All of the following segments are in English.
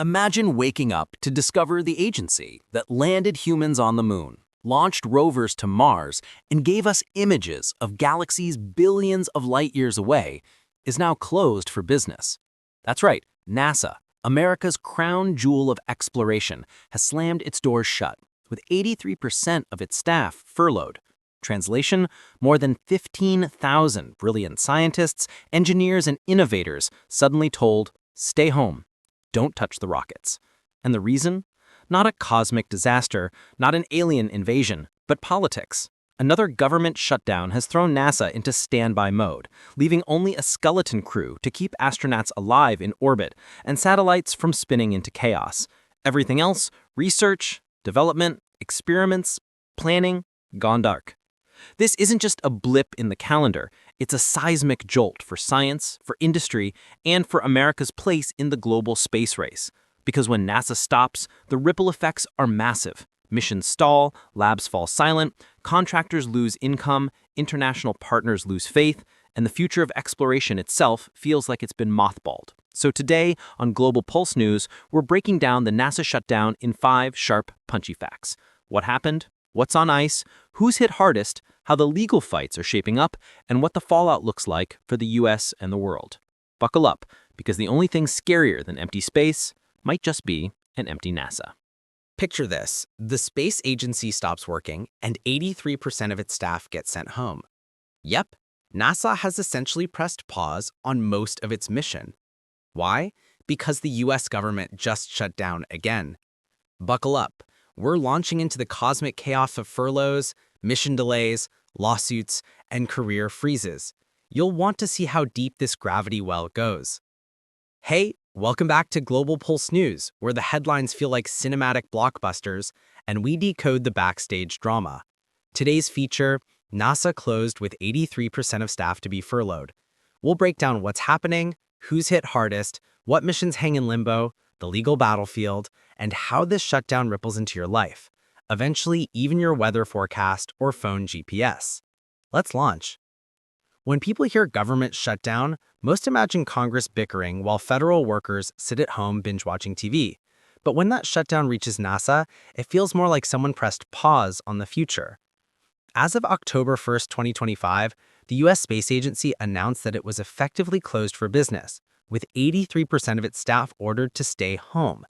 Imagine waking up to discover the agency that landed humans on the moon, launched rovers to Mars, and gave us images of galaxies billions of light years away is now closed for business. That's right, NASA, America's crown jewel of exploration, has slammed its doors shut, with 83% of its staff furloughed. Translation: more than 15,000 brilliant scientists, engineers, and innovators suddenly told, stay home. Don't touch the rockets. And the reason? Not a cosmic disaster, not an alien invasion, but politics. Another government shutdown has thrown NASA into standby mode, leaving only a skeleton crew to keep astronauts alive in orbit and satellites from spinning into chaos. Everything else, research, development, experiments, planning, gone dark. This isn't just a blip in the calendar, it's a seismic jolt for science, for industry, and for America's place in the global space race. Because when NASA stops, the ripple effects are massive. Missions stall, labs fall silent, contractors lose income, international partners lose faith, and the future of exploration itself feels like it's been mothballed. So today, on Global Pulse News, we're breaking down the NASA shutdown in 5 sharp, punchy facts. What happened? What's on ice? Who's hit hardest? How the legal fights are shaping up, and what the fallout looks like for the US and the world. Buckle up, because the only thing scarier than empty space might just be an empty NASA. Picture this: the space agency stops working, and 83% of its staff get sent home. Yep, NASA has essentially pressed pause on most of its mission. Why? Because the US government just shut down again. Buckle up. We're launching into the cosmic chaos of furloughs, mission delays, lawsuits, and career freezes. You'll want to see how deep this gravity well goes. Hey, welcome back to Global Pulse News, where the headlines feel like cinematic blockbusters, and we decode the backstage drama. Today's feature: NASA closed with 83% of staff to be furloughed. We'll break down what's happening, who's hit hardest, what missions hang in limbo, the legal battlefield, and how this shutdown ripples into your life, eventually even your weather forecast or phone GPS. Let's launch. When people hear government shutdown, most imagine Congress bickering while federal workers sit at home binge-watching TV. But when that shutdown reaches NASA, it feels more like someone pressed pause on the future. As of October 1st, 2025, the US Space Agency announced that it was effectively closed for business, with 83% of its staff ordered to stay home.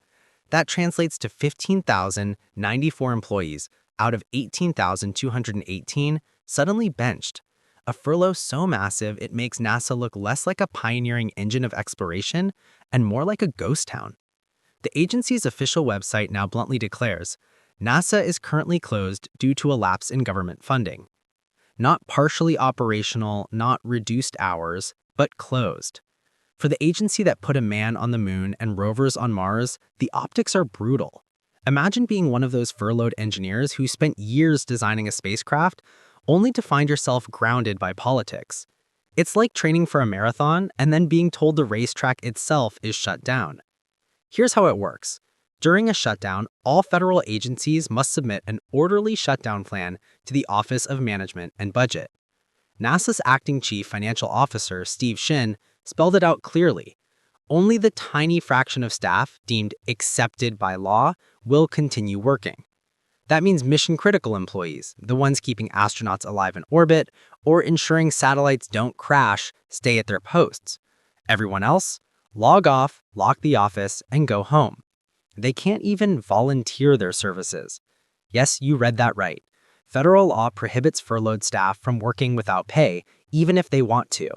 That translates to 15,094 employees out of 18,218 suddenly benched. A furlough so massive it makes NASA look less like a pioneering engine of exploration and more like a ghost town. The agency's official website now bluntly declares, NASA is currently closed due to a lapse in government funding. Not partially operational, not reduced hours, but closed. For the agency that put a man on the moon and rovers on Mars, the optics are brutal. Imagine being one of those furloughed engineers who spent years designing a spacecraft, only to find yourself grounded by politics. It's like training for a marathon and then being told the racetrack itself is shut down. Here's how it works. During a shutdown, all federal agencies must submit an orderly shutdown plan to the Office of Management and Budget. NASA's acting chief financial officer, Steve Shin, spelled it out clearly. Only the tiny fraction of staff deemed accepted by law will continue working. That means mission-critical employees, the ones keeping astronauts alive in orbit or ensuring satellites don't crash, stay at their posts. Everyone else? Log off, lock the office, and go home. They can't even volunteer their services. Yes, you read that right. Federal law prohibits furloughed staff from working without pay, even if they want to.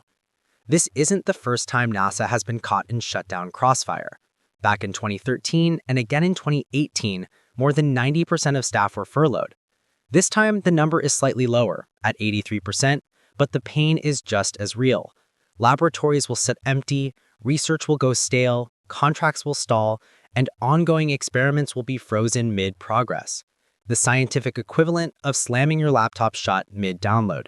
This isn't the first time NASA has been caught in shutdown crossfire. Back in 2013 and again in 2018, more than 90% of staff were furloughed. This time, the number is slightly lower, at 83%, but the pain is just as real. Laboratories will sit empty, research will go stale, contracts will stall, and ongoing experiments will be frozen mid-progress. The scientific equivalent of slamming your laptop shut mid-download.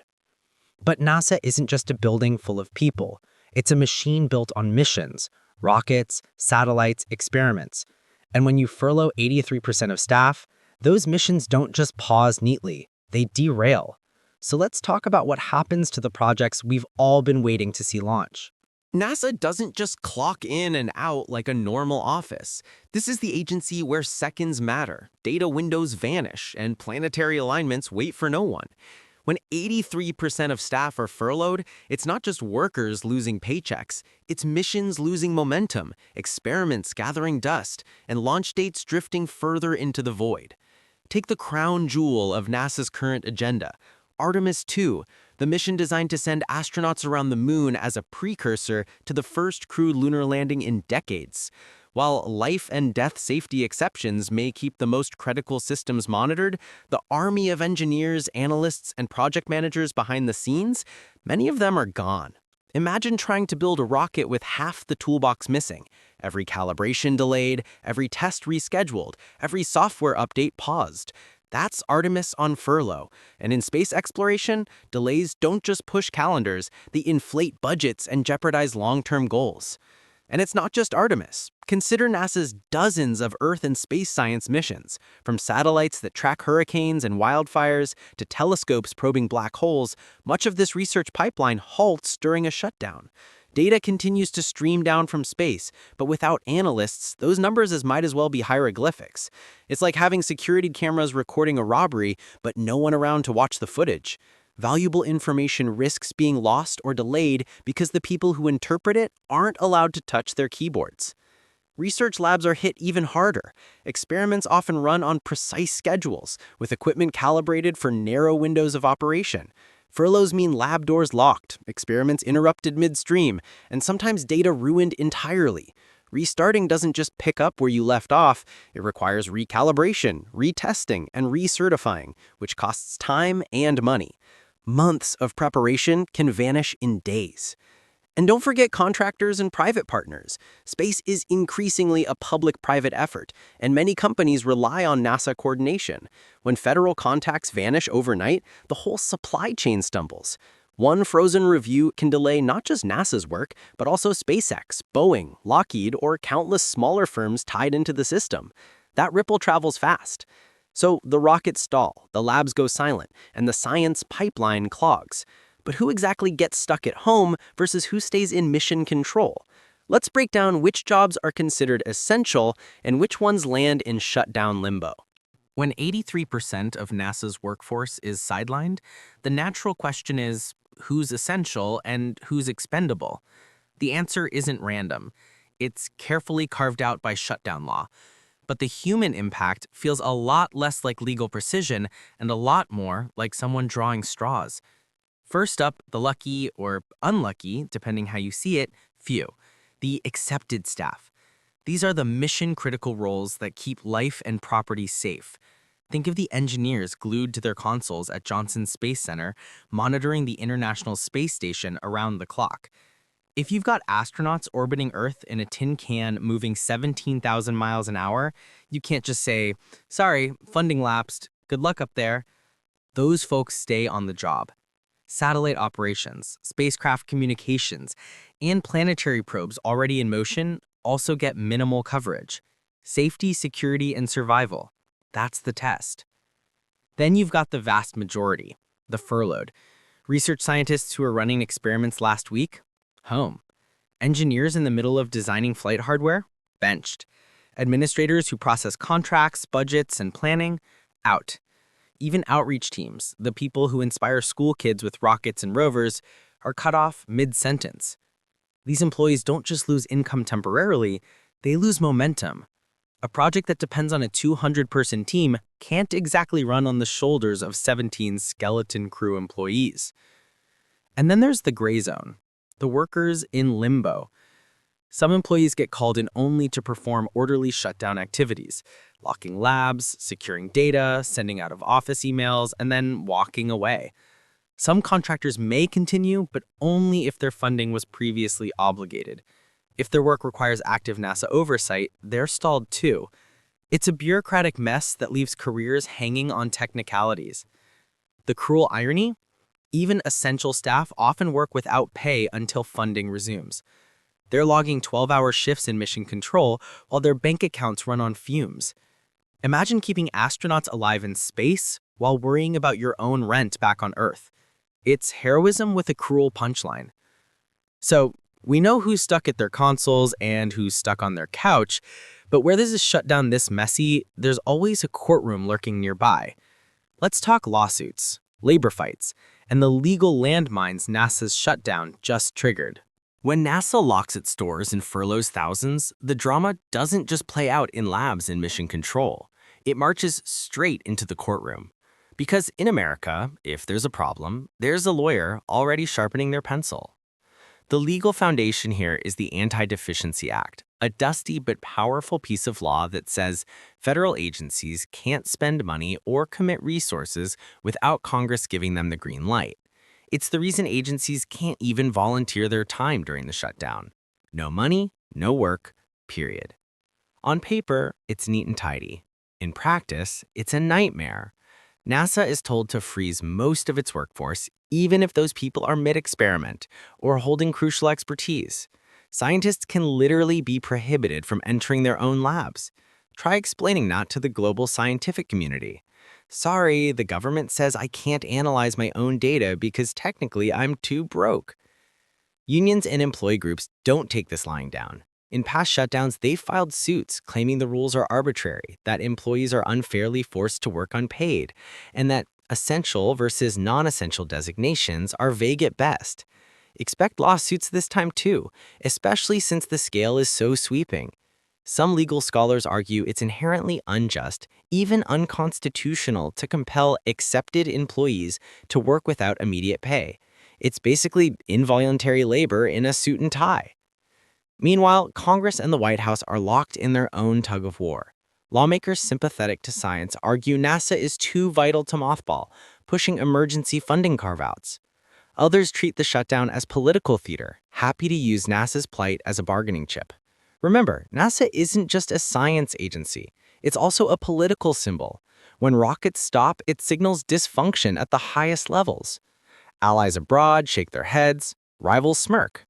But NASA isn't just a building full of people. It's a machine built on missions, rockets, satellites, experiments. And when you furlough 83% of staff, those missions don't just pause neatly, they derail. So let's talk about what happens to the projects we've all been waiting to see launch. NASA doesn't just clock in and out like a normal office. This is the agency where seconds matter, data windows vanish, and planetary alignments wait for no one. When 83% of staff are furloughed, it's not just workers losing paychecks, it's missions losing momentum, experiments gathering dust, and launch dates drifting further into the void. Take the crown jewel of NASA's current agenda, Artemis 2, the mission designed to send astronauts around the moon as a precursor to the first crewed lunar landing in decades. While life and death safety exceptions may keep the most critical systems monitored, the army of engineers, analysts, and project managers behind the scenes, many of them are gone. Imagine trying to build a rocket with half the toolbox missing, every calibration delayed, every test rescheduled, every software update paused. That's Artemis on furlough. And in space exploration, delays don't just push calendars, they inflate budgets and jeopardize long-term goals. And it's not just Artemis. Consider NASA's dozens of Earth and space science missions, from satellites that track hurricanes and wildfires to telescopes probing black holes. Much of this research pipeline halts during a shutdown. Data continues to stream down from space, but without analysts, those numbers might as well be hieroglyphics. It's like having security cameras recording a robbery, but no one around to watch the footage. Valuable information risks being lost or delayed because the people who interpret it aren't allowed to touch their keyboards. Research labs are hit even harder. Experiments often run on precise schedules, with equipment calibrated for narrow windows of operation. Furloughs mean lab doors locked, experiments interrupted midstream, and sometimes data ruined entirely. Restarting doesn't just pick up where you left off, it requires recalibration, retesting, and recertifying, which costs time and money. Months of preparation can vanish in days. And don't forget contractors and private partners. Space is increasingly a public-private effort, and many companies rely on NASA coordination. When federal contacts vanish overnight, the whole supply chain stumbles. One frozen review can delay not just NASA's work, but also SpaceX, Boeing, Lockheed, or countless smaller firms tied into the system. That ripple travels fast. So the rockets stall, the labs go silent, and the science pipeline clogs. But who exactly gets stuck at home versus who stays in mission control? Let's break down which jobs are considered essential and which ones land in shutdown limbo. When 83% of NASA's workforce is sidelined, the natural question is, who's essential and who's expendable? The answer isn't random. It's carefully carved out by shutdown law. But the human impact feels a lot less like legal precision and a lot more like someone drawing straws. First up, the lucky or unlucky, depending how you see it, few. The accepted staff. These are the mission-critical roles that keep life and property safe. Think of the engineers glued to their consoles at Johnson Space Center, monitoring the International Space Station around the clock. If you've got astronauts orbiting Earth in a tin can moving 17,000 miles an hour, you can't just say, "Sorry, funding lapsed. Good luck up there." Those folks stay on the job. Satellite operations, spacecraft communications, and planetary probes already in motion also get minimal coverage. Safety, security, and survival. That's the test. Then you've got the vast majority, the furloughed. Research scientists who were running experiments last week, home. Engineers in the middle of designing flight hardware, benched. Administrators who process contracts, budgets, and planning, out. Even outreach teams, the people who inspire school kids with rockets and rovers, are cut off mid-sentence. These employees don't just lose income temporarily, they lose momentum. A project that depends on a 200-person team can't exactly run on the shoulders of 17 skeleton crew employees. And then there's the gray zone, the workers in limbo. Some employees get called in only to perform orderly shutdown activities, locking labs, securing data, sending out of office emails, and then walking away. Some contractors may continue, but only if their funding was previously obligated. If their work requires active NASA oversight, they're stalled too. It's a bureaucratic mess that leaves careers hanging on technicalities. The cruel irony? Even essential staff often work without pay until funding resumes. They're logging 12-hour shifts in mission control while their bank accounts run on fumes. Imagine keeping astronauts alive in space while worrying about your own rent back on Earth. It's heroism with a cruel punchline. So, We know who's stuck at their consoles and who's stuck on their couch, but where this is shut down this messy, there's always a courtroom lurking nearby. Let's talk lawsuits, labor fights, and the legal landmines NASA's shutdown just triggered. When NASA locks its doors and furloughs thousands, the drama doesn't just play out in labs and mission control. It marches straight into the courtroom. Because in America, if there's a problem, there's a lawyer already sharpening their pencil. The legal foundation here is the Anti-Deficiency Act, a dusty but powerful piece of law that says federal agencies can't spend money or commit resources without Congress giving them the green light. It's the reason agencies can't even volunteer their time during the shutdown. No money, no work, period. On paper, it's neat and tidy. In practice, it's a nightmare. NASA is told to freeze most of its workforce, even if those people are mid-experiment or holding crucial expertise. Scientists can literally be prohibited from entering their own labs. Try explaining that to the global scientific community. Sorry, the government says I can't analyze my own data because technically I'm too broke. Unions and employee groups don't take this lying down. In past shutdowns, they've filed suits claiming the rules are arbitrary, that employees are unfairly forced to work unpaid, and that essential versus non-essential designations are vague at best. Expect lawsuits this time too, especially since the scale is so sweeping. Some legal scholars argue it's inherently unjust, even unconstitutional, to compel accepted employees to work without immediate pay. It's basically involuntary labor in a suit and tie. Meanwhile, Congress and the White House are locked in their own tug-of-war. Lawmakers sympathetic to science argue NASA is too vital to mothball, pushing emergency funding carve-outs. Others treat the shutdown as political theater, happy to use NASA's plight as a bargaining chip. Remember, NASA isn't just a science agency. It's also a political symbol. When rockets stop, it signals dysfunction at the highest levels. Allies abroad shake their heads, rivals smirk.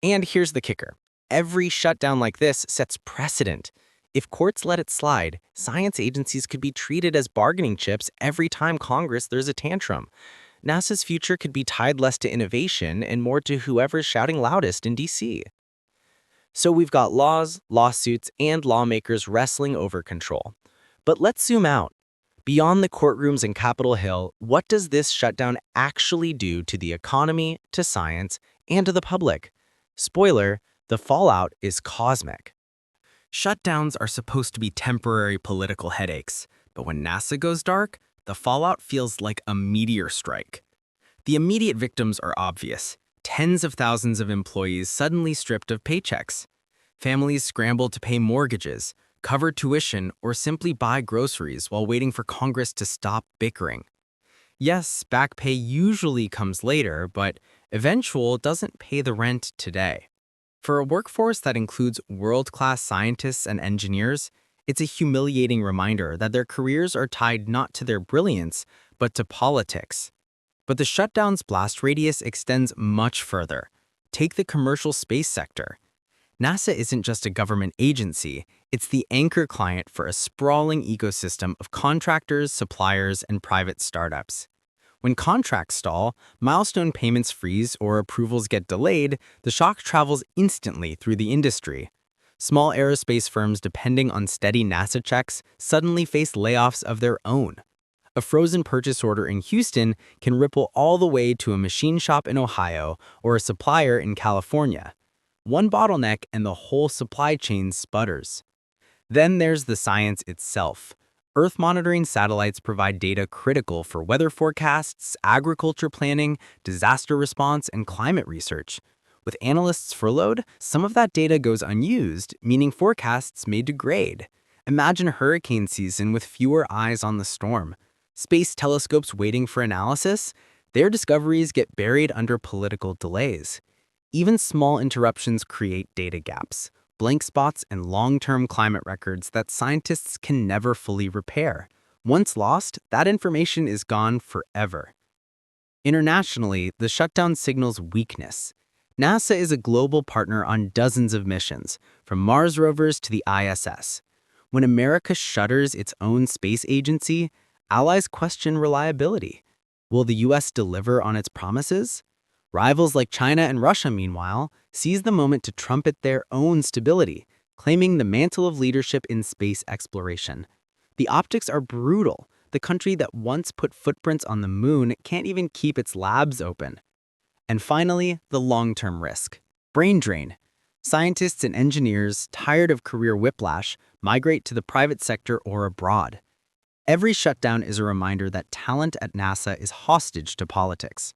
And here's the kicker. Every shutdown like this sets precedent. If courts let it slide, science agencies could be treated as bargaining chips every time Congress throws a tantrum. NASA's future could be tied less to innovation and more to whoever's shouting loudest in D.C. So we've got laws, lawsuits, and lawmakers wrestling over control. But let's zoom out. Beyond the courtrooms and Capitol Hill, what does this shutdown actually do to the economy, to science, and to the public? Spoiler, the fallout is cosmic. Shutdowns are supposed to be temporary political headaches, but when NASA goes dark, the fallout feels like a meteor strike. The immediate victims are obvious. Tens of thousands of employees suddenly stripped of paychecks. Families scramble to pay mortgages, cover tuition, or simply buy groceries while waiting for Congress to stop bickering. Yes, back pay usually comes later, but eventual doesn't pay the rent today. For a workforce that includes world-class scientists and engineers, it's a humiliating reminder that their careers are tied not to their brilliance, but to politics. But the shutdown's blast radius extends much further. Take the commercial space sector. NASA isn't just a government agency, it's the anchor client for a sprawling ecosystem of contractors, suppliers, and private startups. When contracts stall, milestone payments freeze, or approvals get delayed, the shock travels instantly through the industry. Small aerospace firms depending on steady NASA checks suddenly face layoffs of their own. A frozen purchase order in Houston can ripple all the way to a machine shop in Ohio or a supplier in California. One bottleneck and the whole supply chain sputters. Then there's the science itself. Earth monitoring satellites provide data critical for weather forecasts, agriculture planning, disaster response, and climate research. With analysts furloughed, some of that data goes unused, meaning forecasts may degrade. Imagine hurricane season with fewer eyes on the storm. Space telescopes waiting for analysis? Their discoveries get buried under political delays. Even small interruptions create data gaps, blank spots, and long-term climate records that scientists can never fully repair. Once lost, that information is gone forever. Internationally, the shutdown signals weakness. NASA is a global partner on dozens of missions, from Mars rovers to the ISS. When America shutters its own space agency, allies question reliability. Will the U.S. deliver on its promises? Rivals like China and Russia, meanwhile, seize the moment to trumpet their own stability, claiming the mantle of leadership in space exploration. The optics are brutal. The country that once put footprints on the moon can't even keep its labs open. And finally, the long-term risk. Brain drain. Scientists and engineers, tired of career whiplash, migrate to the private sector or abroad. Every shutdown is a reminder that talent at NASA is hostage to politics.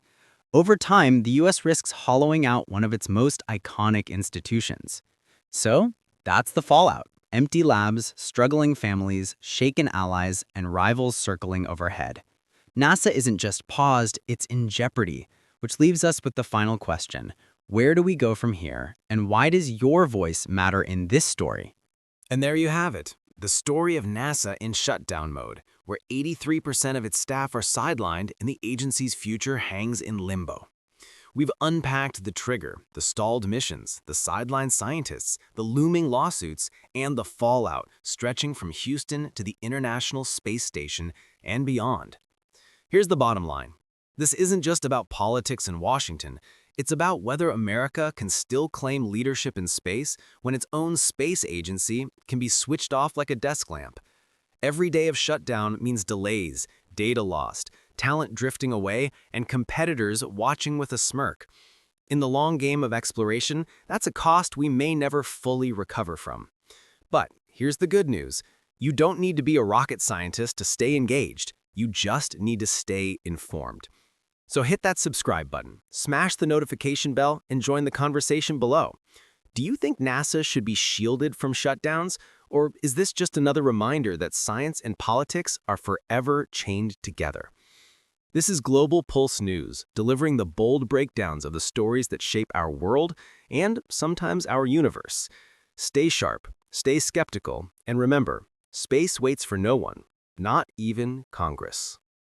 Over time, the US risks hollowing out one of its most iconic institutions. So, that's the fallout. Empty labs, struggling families, shaken allies, and rivals circling overhead. NASA isn't just paused, it's in jeopardy, which leaves us with the final question. Where do we go from here, and why does your voice matter in this story? And there you have it, the story of NASA in shutdown mode, where 83% of its staff are sidelined and the agency's future hangs in limbo. We've unpacked the trigger, the stalled missions, the sidelined scientists, the looming lawsuits, and the fallout stretching from Houston to the International Space Station and beyond. Here's the bottom line. This isn't just about politics in Washington. It's about whether America can still claim leadership in space when its own space agency can be switched off like a desk lamp. Every day of shutdown means delays, data lost, talent drifting away, and competitors watching with a smirk. In the long game of exploration, that's a cost we may never fully recover from. But here's the good news. You don't need to be a rocket scientist to stay engaged. You just need to stay informed. So hit that subscribe button, smash the notification bell, and join the conversation below. Do you think NASA should be shielded from shutdowns, or is this just another reminder that science and politics are forever chained together? This is Global Pulse News, delivering the bold breakdowns of the stories that shape our world and sometimes our universe. Stay sharp, stay skeptical, and remember, space waits for no one, not even Congress.